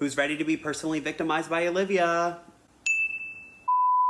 Who's ready to be personally victimized by Olivia?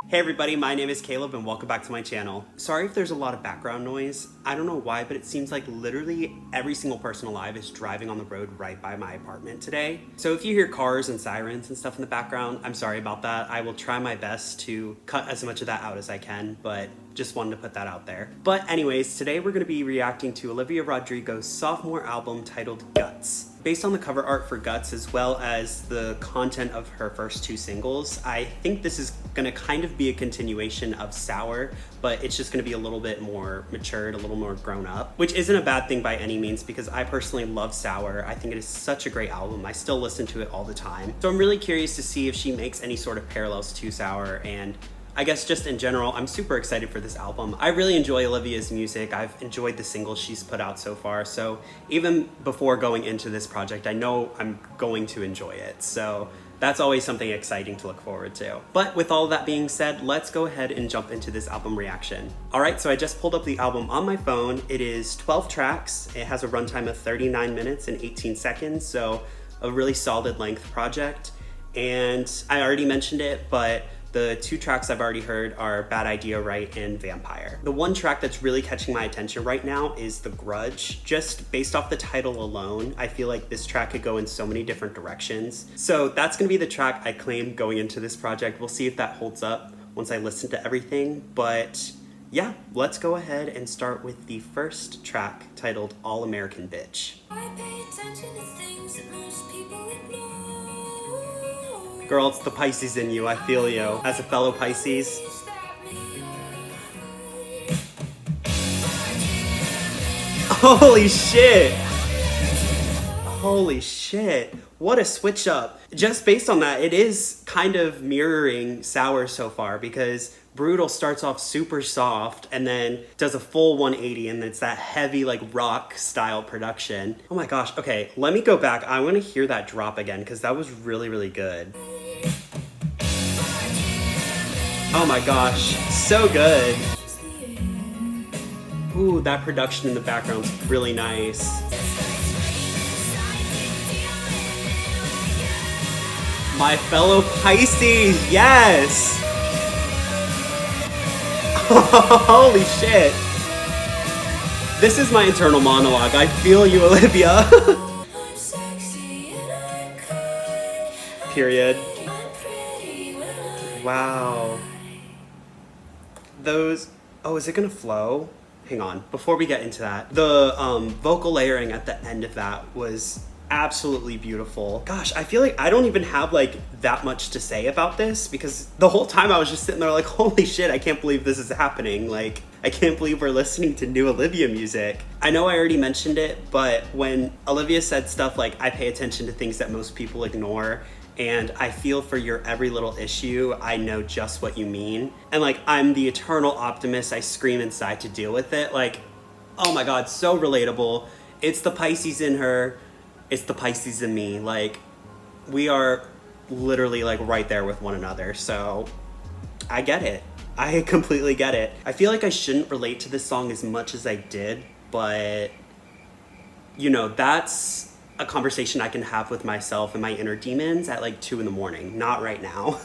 Hey everybody, my name is Caleb and welcome back to my channel. Sorry if there's a lot of background noise. I don't know why, but it seems like literally every single person alive is driving on the road right by my apartment today. So if you hear cars and sirens and stuff in the background, I'm sorry about that. I will try my best to cut as much of that out as I can, but just wanted to put that out there. But anyways, today we're gonna be reacting to Olivia Rodrigo's sophomore album titled Guts. Based on the cover art for Guts as well as the content of her first two singles, I think this is gonna kind of be a continuation of Sour, but it's just gonna be a little bit more matured, a little more grown up, which isn't a bad thing by any means because I personally love Sour. I think it is such a great album. I still listen to it all the time. So I'm really curious to see if she makes any sort of parallels to Sour, and I guess just in general, I'm super excited for this album. I really enjoy Olivia's music. I've enjoyed the singles she's put out so far. So even before going into this project, I know I'm going to enjoy it. So that's always something exciting to look forward to. But with all that being said, let's go ahead and jump into this album reaction. All right, so I just pulled up the album on my phone. It is 12 tracks. It has a runtime of 39 minutes and 18 seconds. So a really solid length project. And I already mentioned it, but the two tracks I've already heard are Bad Idea, Right, and Vampire. The one track that's really catching my attention right now is The Grudge. Just based off the title alone, I feel like this track could go in so many different directions. So that's gonna be the track I claim going into this project. We'll see if that holds up once I listen to everything. But yeah, let's go ahead and start with the first track titled All American Bitch. I pay attention to things that most people ignore. Girl, it's the Pisces in you, I feel you. As a fellow Pisces. Holy shit! Holy shit. What a switch up. Just based on that, it is kind of mirroring Sour so far because Brutal starts off super soft and then does a full 180 and it's that heavy like rock style production. Oh my gosh, okay, let me go back. I want to hear that drop again because that was really, really good. Oh my gosh, so good. Ooh, that production in the background's really nice. My fellow Pisces, yes! Holy shit. This is my internal monologue. I feel you, Olivia. Period. Wow. Those, oh, is it gonna flow? Hang on, before we get into that, the vocal layering at the end of that was absolutely beautiful. Gosh, I feel like I don't even have like that much to say about this because the whole time I was just sitting there like, holy shit, I can't believe this is happening. Like, I can't believe we're listening to new Olivia music. I know I already mentioned it, but when Olivia said stuff like, I pay attention to things that most people ignore, and I feel for your every little issue, I know just what you mean. And like, I'm the eternal optimist, I scream inside to deal with it. Like, oh my God, so relatable. It's the Pisces in her. It's the Pisces in me. Like, we are literally like right there with one another. So I get it. I completely get it. I feel like I shouldn't relate to this song as much as I did, but you know, that's a conversation I can have with myself and my inner demons at like 2 in the morning, not right now.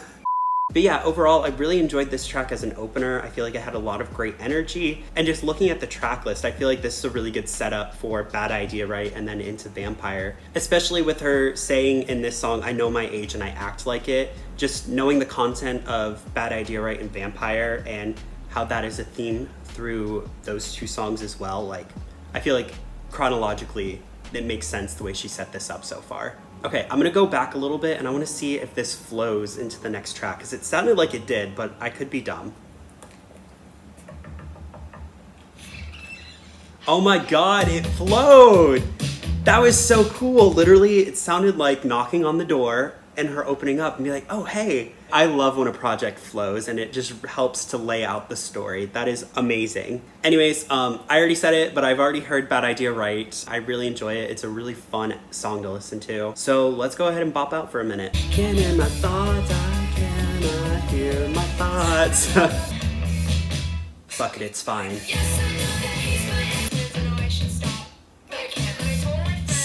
But yeah, overall, I really enjoyed this track as an opener. I feel like it had a lot of great energy. And just looking at the track list, I feel like this is a really good setup for Bad Idea, Right? And then into Vampire. Especially with her saying in this song, I know my age and I act like it. Just knowing the content of Bad Idea, Right? And Vampire and how that is a theme through those two songs as well. Like, I feel like chronologically, it makes sense the way she set this up so far. Okay, I'm gonna go back a little bit and I wanna see if this flows into the next track because it sounded like it did, but I could be dumb. Oh my God, it flowed! That was so cool. Literally, it sounded like knocking on the door and her opening up and be like, oh, hey. I love when a project flows and it just helps to lay out the story. That is amazing. Anyways, I already said it, but I've already heard Bad Idea, Right? I really enjoy it. It's a really fun song to listen to. So let's go ahead and bop out for a minute. Can't hear my thoughts, I cannot hear my thoughts. Fuck it, it's fine.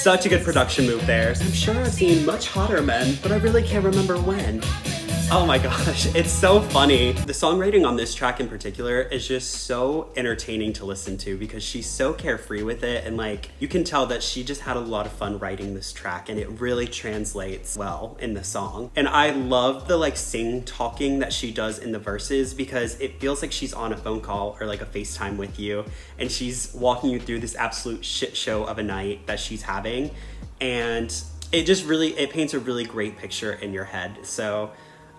Such a good production move there. I'm sure I've seen much hotter men, but I really can't remember when. Oh my gosh, it's so funny. The songwriting on this track in particular is just so entertaining to listen to because she's so carefree with it, and like you can tell that she just had a lot of fun writing this track, and it really translates well in the song. And I love the like sing talking that she does in the verses because it feels like she's on a phone call or like a FaceTime with you, and she's walking you through this absolute shit show of a night that she's having, and it paints a really great picture in your head. So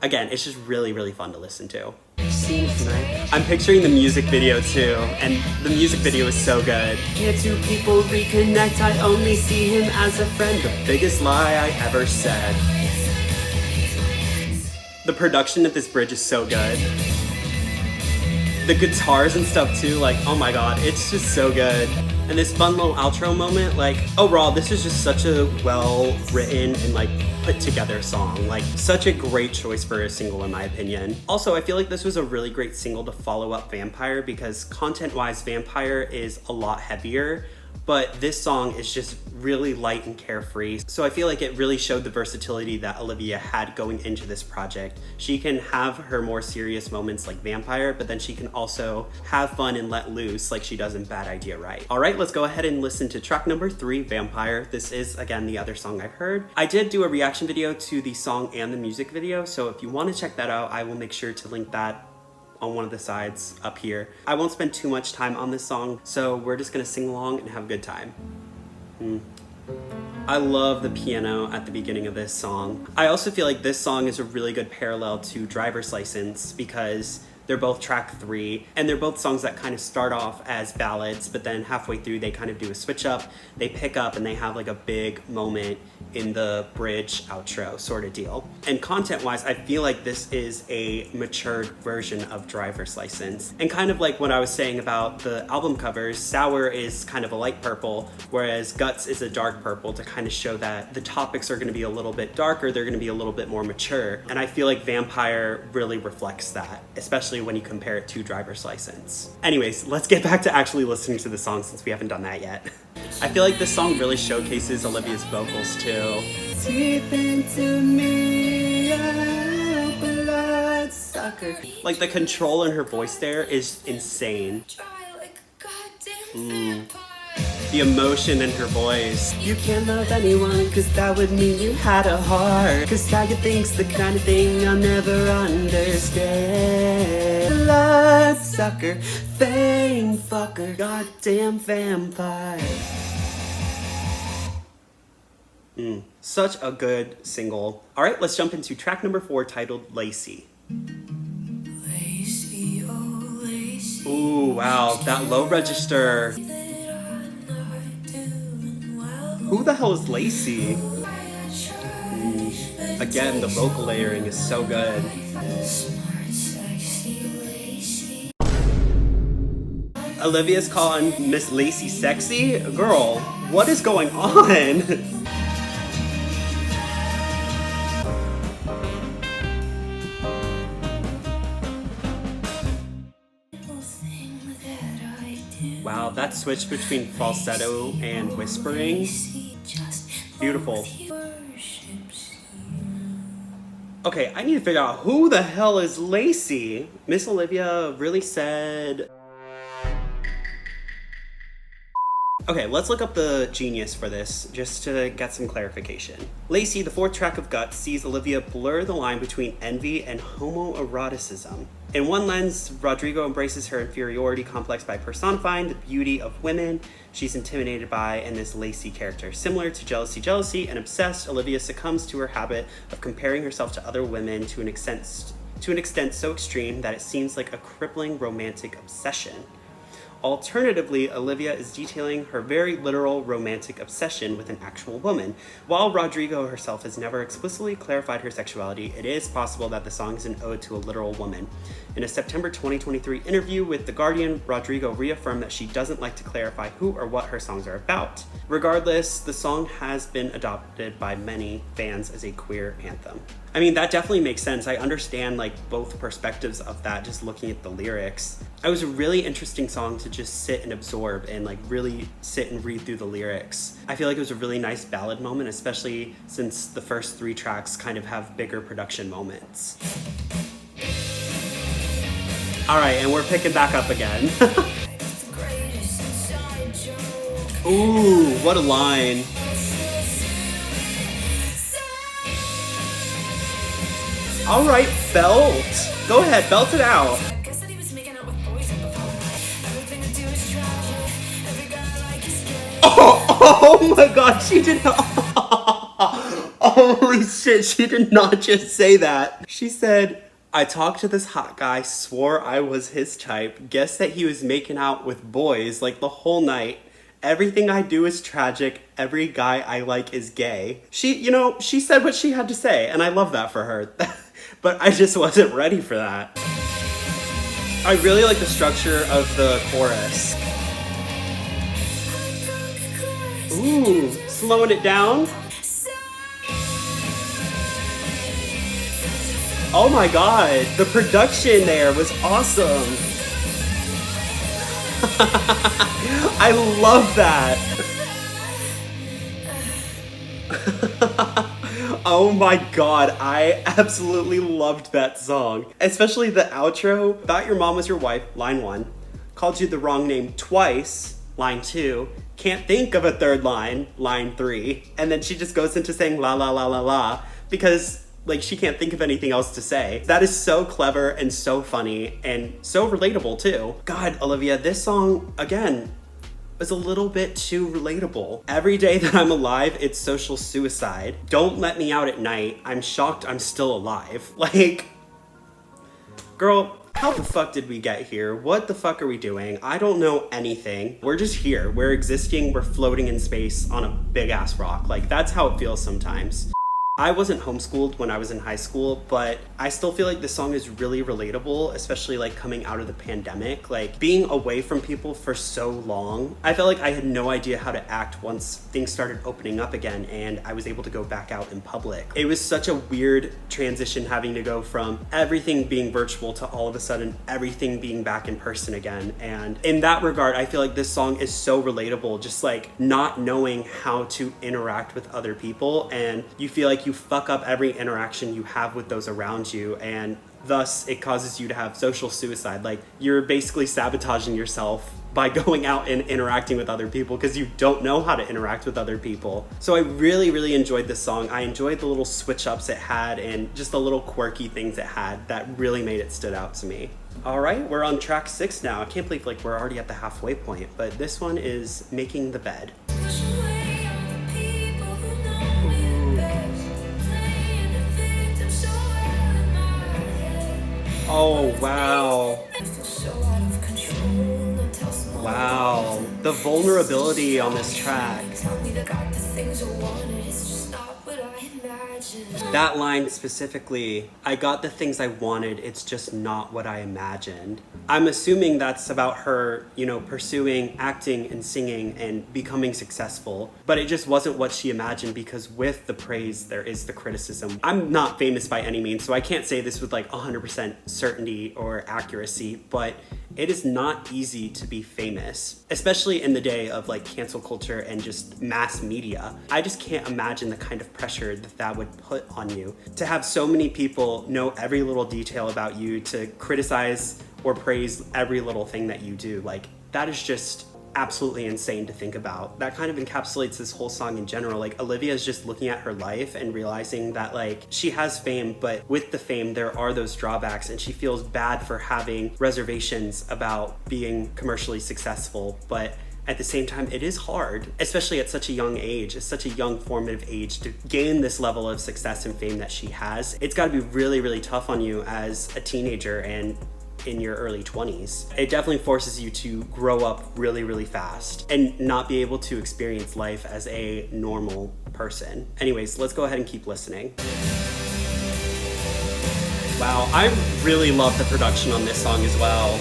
again, it's just really, really fun to listen to. I'm picturing the music video too, and the music video is so good. Can't two people reconnect? I only see him as a friend. The biggest lie I ever said. The production of this bridge is so good. The guitars and stuff too, like, oh my god, it's just so good. And this fun little outro moment, like, overall, this is just such a well-written and like put together song. Like, such a great choice for a single in my opinion. Also, I feel like this was a really great single to follow up Vampire because content-wise, Vampire is a lot heavier, but this song is just really light and carefree. So I feel like it really showed the versatility that Olivia had going into this project. She can have her more serious moments like Vampire, but then she can also have fun and let loose like she does in Bad Idea Right. All right, let's go ahead and listen to track number 3, Vampire. This is, again, the other song I've heard. I did do a reaction video to the song and the music video, so if you want to check that out, I will make sure to link that on one of the sides up here. I won't spend too much time on this song, so we're just gonna sing along and have a good time. I love the piano at the beginning of this song. I also feel like this song is a really good parallel to Driver's License because they're both track 3, and they're both songs that kind of start off as ballads, but then halfway through they kind of do a switch up, they pick up, and they have like a big moment in the bridge outro sort of deal. And content-wise, I feel like this is a matured version of Driver's License. And kind of like what I was saying about the album covers, Sour is kind of a light purple, whereas Guts is a dark purple to kind of show that the topics are going to be a little bit darker, they're going to be a little bit more mature. And I feel like Vampire really reflects that, especially when you compare it to Driver's License. Anyways, let's get back to actually listening to the song since we haven't done that yet. I feel like this song really showcases Olivia's vocals too. Deep into me, bloodsucker. Like the control in her voice there is insane. The emotion in her voice. You can't love anyone cause that would mean you had a heart. Cause Tiger thinks the kind of thing I'll never understand. Bloodsucker, fame fucker, goddamn vampire. Such a good single. Alright, let's jump into track number 4 titled Lacey. Lacy, oh, Lacy. Ooh, wow, that low register. Who the hell is Lacey? Again, the vocal layering is so good. Olivia's calling Miss Lacey sexy? Girl, what is going on? Wow, that switch between falsetto and whispering, beautiful. Okay, I need to figure out who the hell is Lacey? Miss Olivia really said... Okay, let's look up the genius for this, just to get some clarification. Lacey, the 4th track of Guts, sees Olivia blur the line between envy and homoeroticism. In one lens, Rodrigo embraces her inferiority complex by personifying the beauty of women she's intimidated by in this Lacey character. Similar to Jealousy, and Obsessed, Olivia succumbs to her habit of comparing herself to other women to an extent so extreme that it seems like a crippling romantic obsession. Alternatively, Olivia is detailing her very literal romantic obsession with an actual woman. While Rodrigo herself has never explicitly clarified her sexuality, it is possible that the song is an ode to a literal woman. In a September 2023 interview with The Guardian, Rodrigo reaffirmed that she doesn't like to clarify who or what her songs are about. Regardless, the song has been adopted by many fans as a queer anthem. I mean, that definitely makes sense. I understand like both perspectives of that just looking at the lyrics. It was a really interesting song to just sit and absorb and like really sit and read through the lyrics. I feel like it was a really nice ballad moment, especially since the first 3 tracks kind of have bigger production moments. All right, and we're picking back up again. Ooh, what a line. All right, belt. Go ahead, belt it out. Oh my god, she did not. Holy shit, she did not just say that. She said, I talked to this hot guy, swore I was his type, guessed that he was making out with boys like the whole night. Everything I do is tragic. Every guy I like is gay. She said what she had to say, and I love that for her. But I just wasn't ready for that. I really like the structure of the chorus. Ooh, slowing it down. Oh my god, the production there was awesome. I love that. Oh my god, I absolutely loved that song. Especially the outro. Thought your mom was your wife, line 1. Called you the wrong name twice, line 2. Can't think of a third line, line 3. And then she just goes into saying la la la la la because like she can't think of anything else to say. That is so clever and so funny and so relatable too. God, Olivia, this song, again, was a little bit too relatable. Every day that I'm alive, it's social suicide. Don't let me out at night. I'm shocked I'm still alive. Like, girl, how the fuck did we get here? What the fuck are we doing? I don't know anything. We're just here. We're existing. We're floating in space on a big ass rock. Like, that's how it feels sometimes. I wasn't homeschooled when I was in high school, but I still feel like this song is really relatable, especially like coming out of the pandemic. Like being away from people for so long, I felt like I had no idea how to act once things started opening up again and I was able to go back out in public. It was such a weird transition having to go from everything being virtual to all of a sudden everything being back in person again. And in that regard, I feel like this song is so relatable, just like not knowing how to interact with other people, and you feel like you fuck up every interaction you have with those around you, and thus it causes you to have social suicide. Like you're basically sabotaging yourself by going out and interacting with other people because you don't know how to interact with other people. So I really enjoyed this song. I enjoyed the little switch ups it had and just the little quirky things it had that really made it stood out to me. All right, we're on track 6 now. I can't believe like we're already at the halfway point, but this one is Making the Bed. Oh, wow. Wow. The vulnerability on this track. That line specifically, I got the things I wanted, it's just not what I imagined. I'm assuming that's about her, pursuing acting and singing and becoming successful, but it just wasn't what she imagined because with the praise, there is the criticism. I'm not famous by any means, so I can't say this with like 100% certainty or accuracy, but it is not easy to be famous, especially in the day of like cancel culture and just mass media. I just can't imagine the kind of pressure that would put on you to have so many people know every little detail about you, to criticize or praise every little thing that you do. Like that is just absolutely insane to think about. That kind of encapsulates this whole song in general. Like Olivia is just looking at her life and realizing that like she has fame, but with the fame there are those drawbacks, and she feels bad for having reservations about being commercially successful. But at the same time, it is hard, especially at such a young age, at such a young formative age, to gain this level of success and fame that she has. It's got to be really tough on you as a teenager and in your early 20s. It definitely forces you to grow up really fast and not be able to experience life as a normal person. Anyways, let's go ahead and keep listening. Wow, I really love the production on this song as well.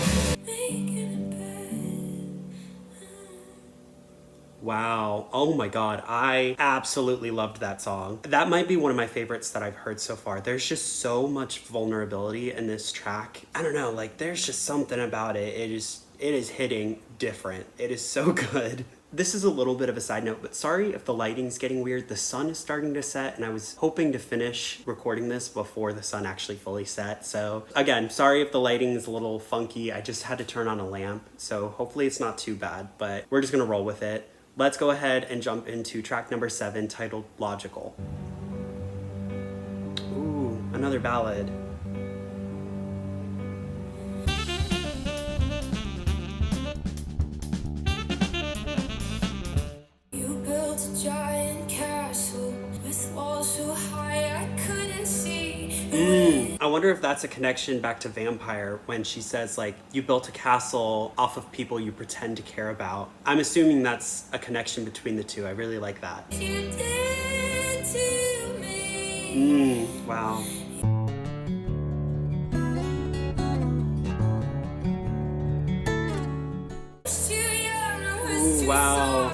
Wow. wow. Oh my god, I absolutely loved that song. That might be one of my favorites that I've heard so far. There's just so much vulnerability in this track. I don't know, like there's just something about it. It is hitting different. It is so good. This is a little bit of a side note, but sorry if the lighting's getting weird. The sun is starting to set, and I was hoping to finish recording this before the sun actually fully set. So again, sorry if the lighting is a little funky. I just had to turn on a lamp, so hopefully it's not too bad, but we're just gonna roll with it. Let's go ahead and jump into track number 7, titled Logical. Ooh, another ballad. Giant castle with walls so high I couldn't see. I wonder if that's a connection back to Vampire when she says like, you built a castle off of people you pretend to care about. I'm assuming that's a connection between the two. I really like that. You did to me. Wow. Ooh, wow.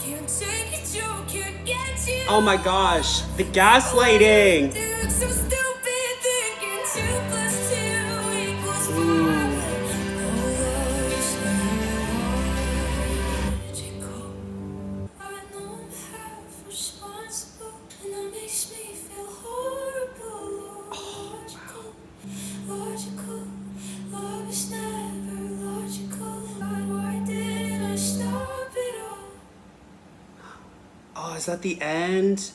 Oh my gosh, the gaslighting. Oh, is that the end?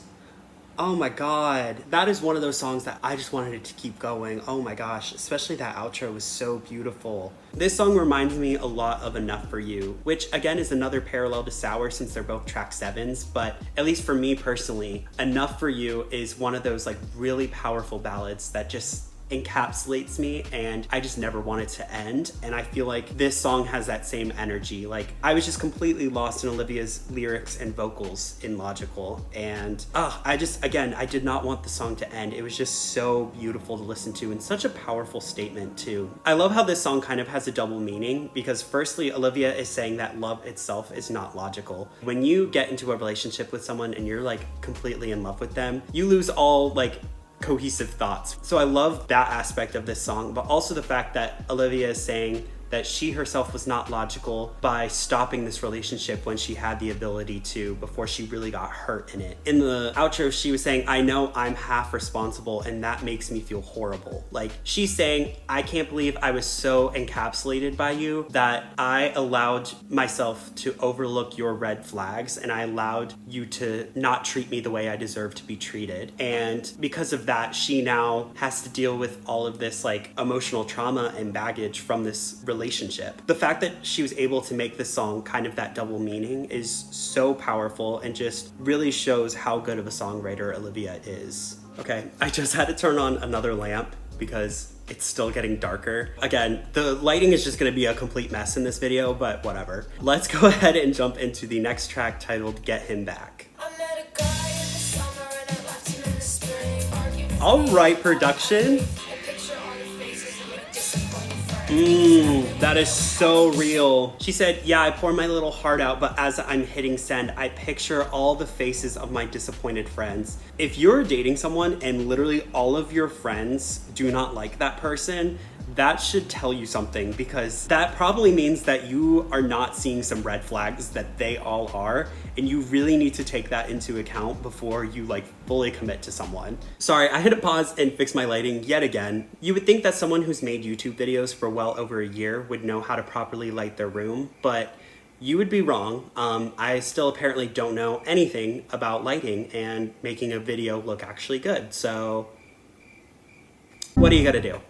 Oh my god. That is one of those songs that I just wanted it to keep going. Oh my gosh, especially that outro was so beautiful. This song reminds me a lot of Enough For You, which again is another parallel to Sour since they're both track 7s, but at least for me personally, Enough For You is one of those like really powerful ballads that just encapsulates me and I just never want it to end. And I feel like this song has that same energy. Like I was just completely lost in Olivia's lyrics and vocals in Logical, and I did not want the song to end. It was just so beautiful to listen to and such a powerful statement too. I love how this song kind of has a double meaning because firstly, Olivia is saying that love itself is not logical. When you get into a relationship with someone and you're like completely in love with them, you lose all like cohesive thoughts. So I love that aspect of this song, but also the fact that Olivia is saying that she herself was not logical by stopping this relationship when she had the ability to before she really got hurt in it. In the outro, she was saying, I know I'm half responsible and that makes me feel horrible. Like she's saying, I can't believe I was so encapsulated by you that I allowed myself to overlook your red flags and I allowed you to not treat me the way I deserve to be treated. And because of that, she now has to deal with all of this like emotional trauma and baggage from this relationship. The fact that she was able to make this song kind of that double meaning is so powerful and just really shows how good of a songwriter Olivia is. Okay, I just had to turn on another lamp because it's still getting darker. Again, the lighting is just gonna be a complete mess in this video, but whatever. Let's go ahead and jump into the next track titled Get Him Back. All right, production. That is so real. She said, yeah, I pour my little heart out, but as I'm hitting send, I picture all the faces of my disappointed friends. If you're dating someone and literally all of your friends do not like that person, that should tell you something, because that probably means that you are not seeing some red flags that they all are, and you really need to take that into account before you like fully commit to someone. Sorry, I had to pause and fix my lighting yet again. You would think that someone who's made YouTube videos for well over a year would know how to properly light their room, but you would be wrong. I still apparently don't know anything about lighting and making a video look actually good. So what do you gotta do?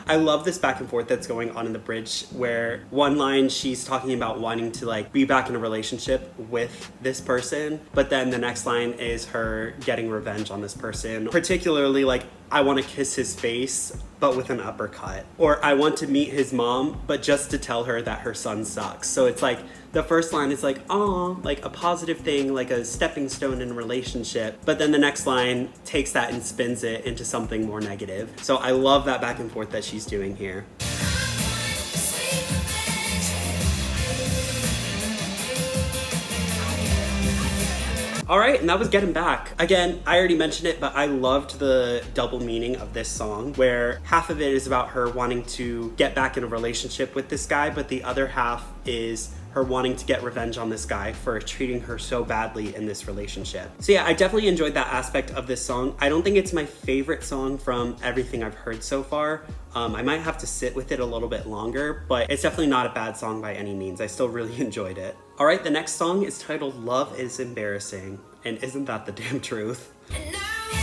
I love this back and forth that's going on in the bridge, where one line she's talking about wanting to like be back in a relationship with this person, but then the next line is her getting revenge on this person, particularly like I want to kiss his face, but with an uppercut. Or I want to meet his mom, but just to tell her that her son sucks. So it's like, the first line is like, aw, like a positive thing, like a stepping stone in a relationship. But then the next line takes that and spins it into something more negative. So I love that back and forth that she's doing here. All right, and that was Getting Back. Again, I already mentioned it, but I loved the double meaning of this song, where half of it is about her wanting to get back in a relationship with this guy, but the other half is her wanting to get revenge on this guy for treating her so badly in this relationship. So yeah, I definitely enjoyed that aspect of this song. I don't think it's my favorite song from everything I've heard so far. I might have to sit with it a little bit longer, but it's definitely not a bad song by any means. I still really enjoyed it. All right, the next song is titled Love is Embarrassing, and isn't that the damn truth? And I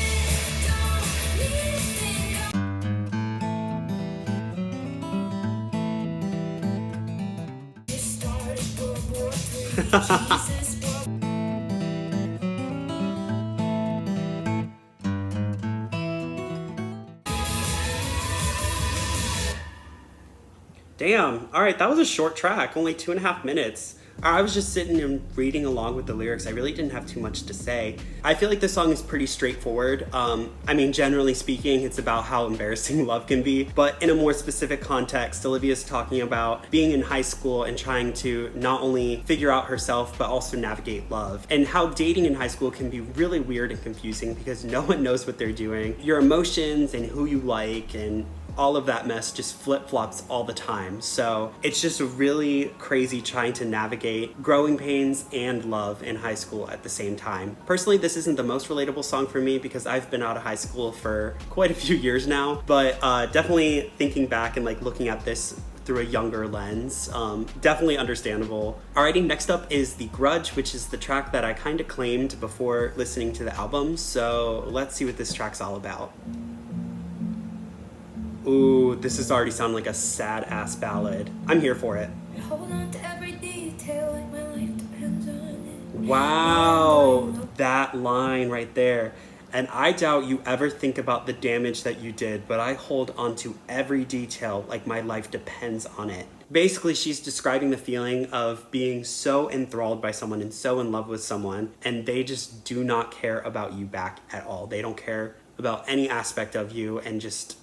don't need to think. It started World War III. Jesus, Damn, all right, that was a short track, only 2.5 minutes. I was just sitting and reading along with the lyrics. I really didn't have too much to say. I feel like the song is pretty straightforward. I mean, generally speaking, it's about how embarrassing love can be. But in a more specific context, Olivia's talking about being in high school and trying to not only figure out herself, but also navigate love. And how dating in high school can be really weird and confusing because no one knows what they're doing. Your emotions and who you like and all of that mess just flip-flops all the time. So it's just really crazy trying to navigate growing pains and love in high school at the same time. Personally, this isn't the most relatable song for me because I've been out of high school for quite a few years now, but definitely thinking back and like looking at this through a younger lens, definitely understandable. Alrighty, next up is The Grudge, which is the track that I kind of claimed before listening to the album. So let's see what this track's all about. Ooh, this is already sounding like a sad ass ballad. I'm here for it. hold on to every detail like my life depends on it. Wow, that line right there. And I doubt you ever think about the damage that you did, but I hold on to every detail like my life depends on it. Basically, she's describing the feeling of being so enthralled by someone and so in love with someone, and they just do not care about you back at all. They don't care about any aspect of you, and just,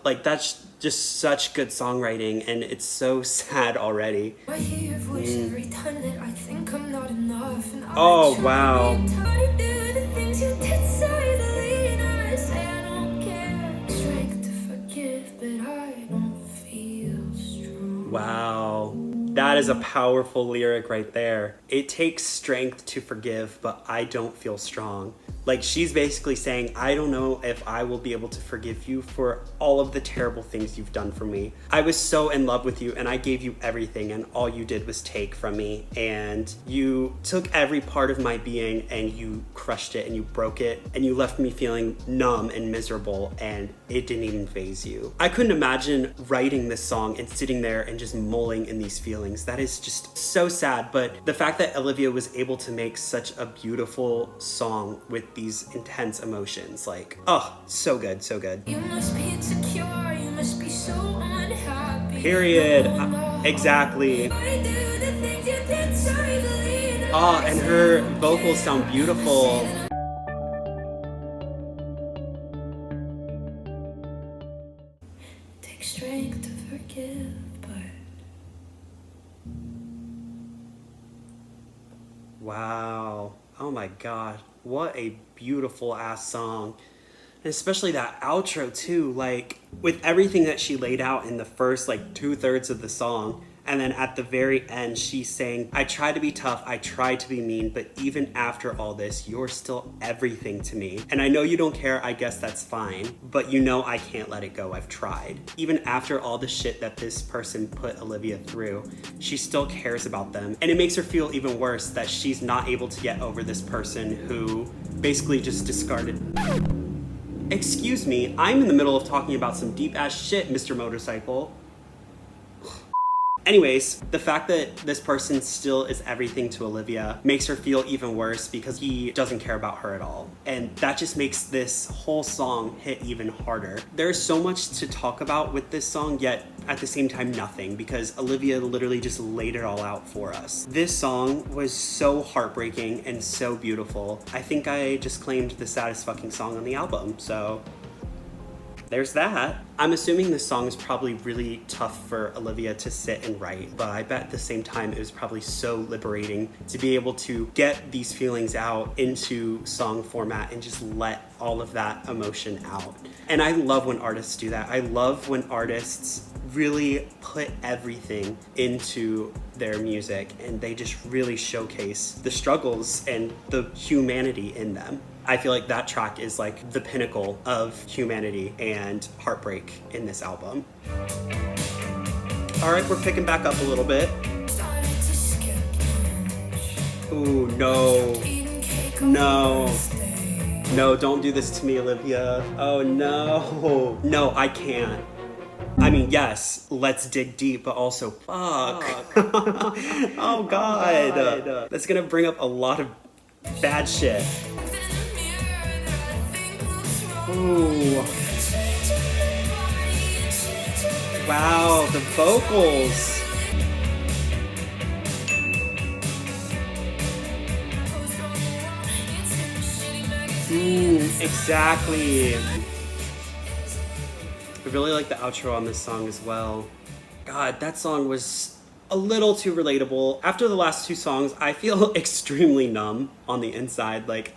like that's just such good songwriting, and it's so sad already. I hear your voice every time that I think I'm not enough, and Oh, wow. I do the things you did silently, and I say I don't care. Strength to forgive, but I don't feel strong. Wow, that is a powerful lyric right there. It takes strength to forgive, but I don't feel strong. Like, she's basically saying, I don't know if I will be able to forgive you for all of the terrible things you've done for me. I was so in love with you and I gave you everything, and all you did was take from me, and you took every part of my being and you crushed it and you broke it and you left me feeling numb and miserable, and it didn't even faze you. I couldn't imagine writing this song and sitting there and just mulling in these feelings. That is just so sad. But the fact that Olivia was able to make such a beautiful song with these intense emotions, like, oh, so good, so good. You must be insecure, you must be so unhappy. Period. Exactly. I do the things you did silently, and Oh, and her vocals sound beautiful. take strength to forgive, but Wow. Oh my God. What a beautiful ass song. And especially that outro too, like with everything that she laid out in the first like 2/3 of the song. And then at the very end, she's saying, I try to be tough, I try to be mean, but even after all this, you're still everything to me. And I know you don't care, I guess that's fine, but you know I can't let it go, I've tried. Even after all the shit that this person put Olivia through, she still cares about them. And it makes her feel even worse that she's not able to get over this person who basically just discarded. Excuse me, I'm in the middle of talking about some deep ass shit, Mr. Motorcycle. Anyways, the fact that this person still is everything to Olivia makes her feel even worse because he doesn't care about her at all. And that just makes this whole song hit even harder. There's so much to talk about with this song, yet at the same time nothing, because Olivia literally just laid it all out for us. This song was so heartbreaking and so beautiful. I think I just claimed the saddest fucking song on the album, so there's that. I'm assuming this song is probably really tough for Olivia to sit and write, but I bet at the same time it was probably so liberating to be able to get these feelings out into song format and just let all of that emotion out. And I love when artists do that. I love when artists really put everything into their music and they just really showcase the struggles and the humanity in them. I feel like that track is like the pinnacle of humanity and heartbreak in this album. All right, we're picking back up a little bit. Ooh, no. No. No, don't do this to me, Olivia. Oh, no. No, I can't. I mean, yes, let's dig deep, but also fuck. Oh, God. That's gonna bring up a lot of bad shit. Ooh. Wow, the vocals. Exactly. I really like the outro on this song as well. God, that song was a little too relatable. After the last two songs, I feel extremely numb on the inside. Like,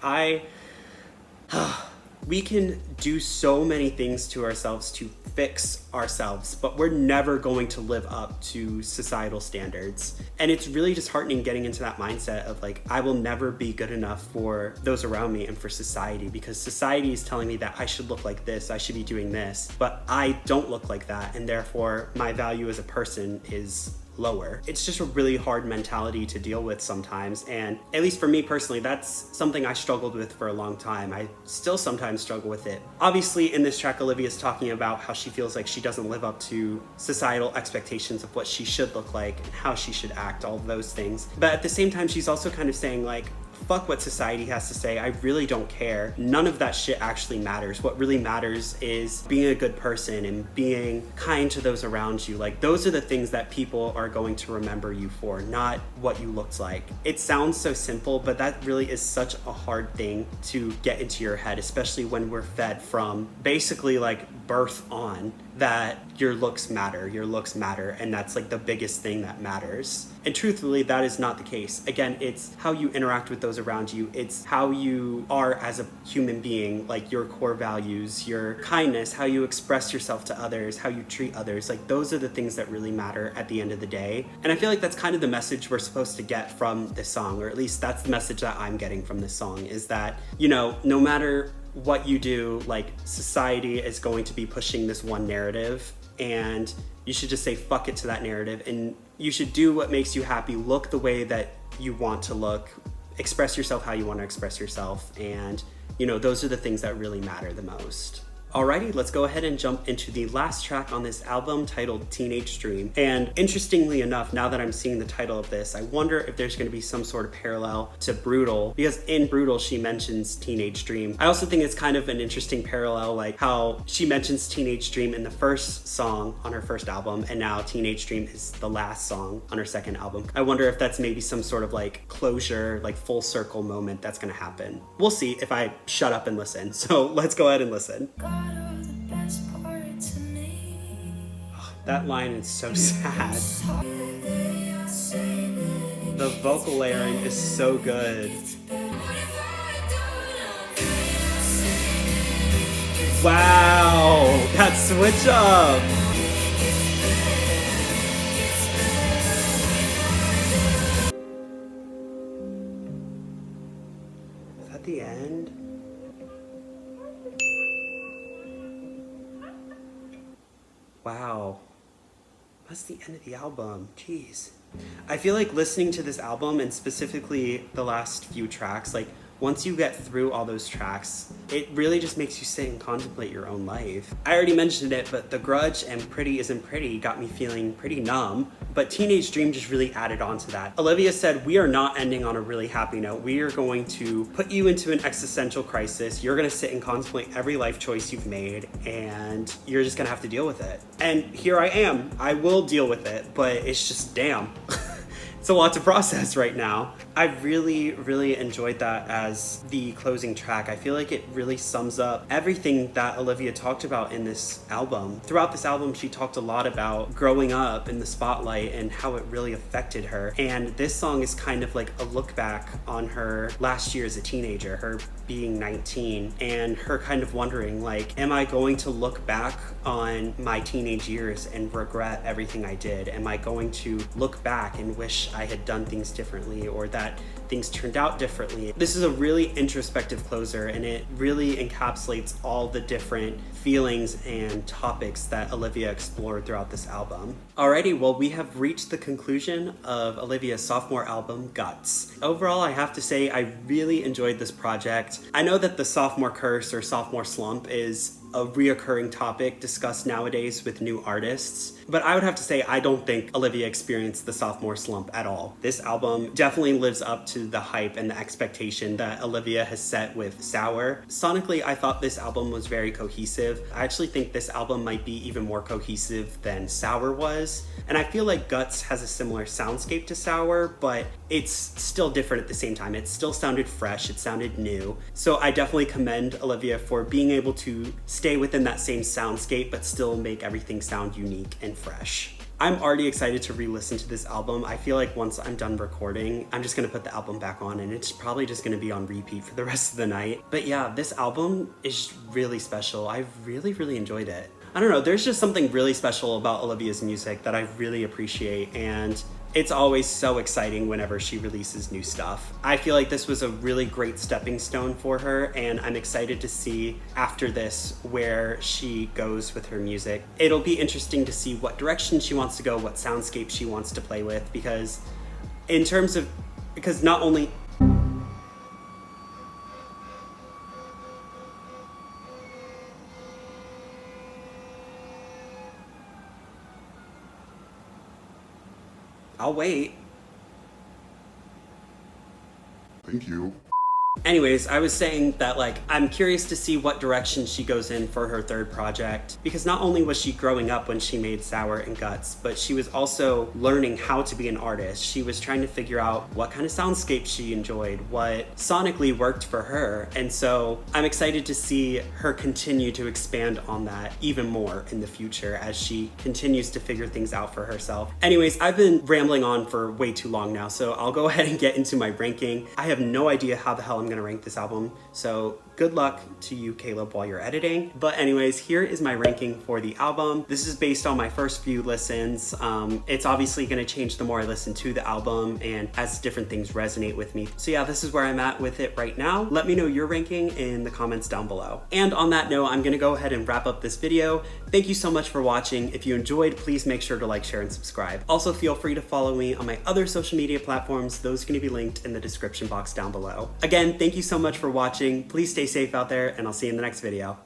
we can do so many things to ourselves to fix ourselves, but we're never going to live up to societal standards. And it's really disheartening getting into that mindset of like, I will never be good enough for those around me and for society, because society is telling me that I should look like this, I should be doing this, but I don't look like that, and therefore my value as a person is lower. It's just a really hard mentality to deal with sometimes, and at least for me personally, that's something I struggled with for a long time. I still sometimes struggle with it. Obviously, in this track, Olivia's talking about how she feels like she doesn't live up to societal expectations of what she should look like and how she should act, all of those things. But at the same time, she's also kind of saying like, fuck what society has to say, I really don't care. None of that shit actually matters. What really matters is being a good person and being kind to those around you. Like, those are the things that people are going to remember you for, not what you looked like. It sounds so simple, but that really is such a hard thing to get into your head, especially when we're fed from basically like birth on that your looks matter, and that's like the biggest thing that matters. And truthfully, that is not the case. Again, it's how you interact with those around you. It's how you are as a human being, like your core values, your kindness, how you express yourself to others, how you treat others. Like, those are the things that really matter at the end of the day. And I feel like that's kind of the message we're supposed to get from this song, or at least that's the message that I'm getting from this song, is that, you know, no matter what you do, like, society is going to be pushing this one narrative, and you should just say fuck it to that narrative, and you should do what makes you happy, look the way that you want to look, express yourself how you want to express yourself, and, you know, those are the things that really matter the most. Alrighty, let's go ahead and jump into the last track on this album, titled Teenage Dream. And interestingly enough, now that I'm seeing the title of this, I wonder if there's going to be some sort of parallel to Brutal, because in Brutal she mentions Teenage Dream. I also think it's kind of an interesting parallel, like how she mentions Teenage Dream in the first song on her first album, and now Teenage Dream is the last song on her second album. I wonder if that's maybe some sort of like closure, like full circle moment that's going to happen. We'll see if I shut up and listen. So let's go ahead and listen. That line is so sad. The vocal layering is so good. Wow, that switch up. Is that the end? Wow. That's the end of the album. Jeez. I feel like listening to this album, and specifically the last few tracks, like once you get through all those tracks, it really just makes you sit and contemplate your own life. I already mentioned it, but The Grudge and Pretty Isn't Pretty got me feeling pretty numb, but Teenage Dream just really added on to that. Olivia said, we are not ending on a really happy note. We are going to put you into an existential crisis. You're gonna sit and contemplate every life choice you've made, and you're just gonna have to deal with it. And here I am. I will deal with it, but it's just damn. It's a lot to process right now. I really, really enjoyed that as the closing track. I feel like it really sums up everything that Olivia talked about in this album. Throughout this album, she talked a lot about growing up in the spotlight and how it really affected her. And this song is kind of like a look back on her last year as a teenager, her being 19, and her kind of wondering, like, am I going to look back on my teenage years and regret everything I did? Am I going to look back and wish I had done things differently, or that things turned out differently? This is a really introspective closer, and it really encapsulates all the different feelings and topics that Olivia explored throughout this album. Alrighty, well, we have reached the conclusion of Olivia's sophomore album, Guts. Overall, I have to say I really enjoyed this project. I know that the sophomore curse or sophomore slump is a reoccurring topic discussed nowadays with new artists, but I would have to say I don't think Olivia experienced the sophomore slump at all. This album definitely lives up to the hype and the expectation that Olivia has set with Sour. Sonically, I thought this album was very cohesive. I actually think this album might be even more cohesive than Sour was, and I feel like Guts has a similar soundscape to Sour, but it's still different at the same time. It still sounded fresh, it sounded new. So I definitely commend Olivia for being able to stay within that same soundscape but still make everything sound unique and fresh. I'm already excited to re-listen to this album. I feel like once I'm done recording, I'm just gonna put the album back on and it's probably just gonna be on repeat for the rest of the night. But yeah, this album is really special. I really, really enjoyed it. I don't know, there's just something really special about Olivia's music that I really appreciate, and it's always so exciting whenever she releases new stuff. I feel like this was a really great stepping stone for her, and I'm excited to see after this where she goes with her music. It'll be interesting to see what direction she wants to go, what soundscape she wants to play with, because not only I'll wait. Thank you. Anyways, I was saying that, like, I'm curious to see what direction she goes in for her third project, because not only was she growing up when she made Sour and Guts, but she was also learning how to be an artist. She was trying to figure out what kind of soundscape she enjoyed, what sonically worked for her, and so I'm excited to see her continue to expand on that even more in the future as she continues to figure things out for herself. Anyways, I've been rambling on for way too long now, so I'll go ahead and get into my ranking. I have no idea how the hell I'm gonna rank this album, so good luck to you, Caleb, while you're editing. But anyways, here is my ranking for the album. This is based on my first few listens. It's obviously gonna change the more I listen to the album and as different things resonate with me. So yeah, this is where I'm at with it right now. Let me know your ranking in the comments down below. And on that note, I'm gonna go ahead and wrap up this video. Thank you so much for watching. If you enjoyed, please make sure to like, share, and subscribe. Also, feel free to follow me on my other social media platforms. Those are gonna be linked in the description box down below. Again, thank you so much for watching. Please stay safe out there, and I'll see you in the next video.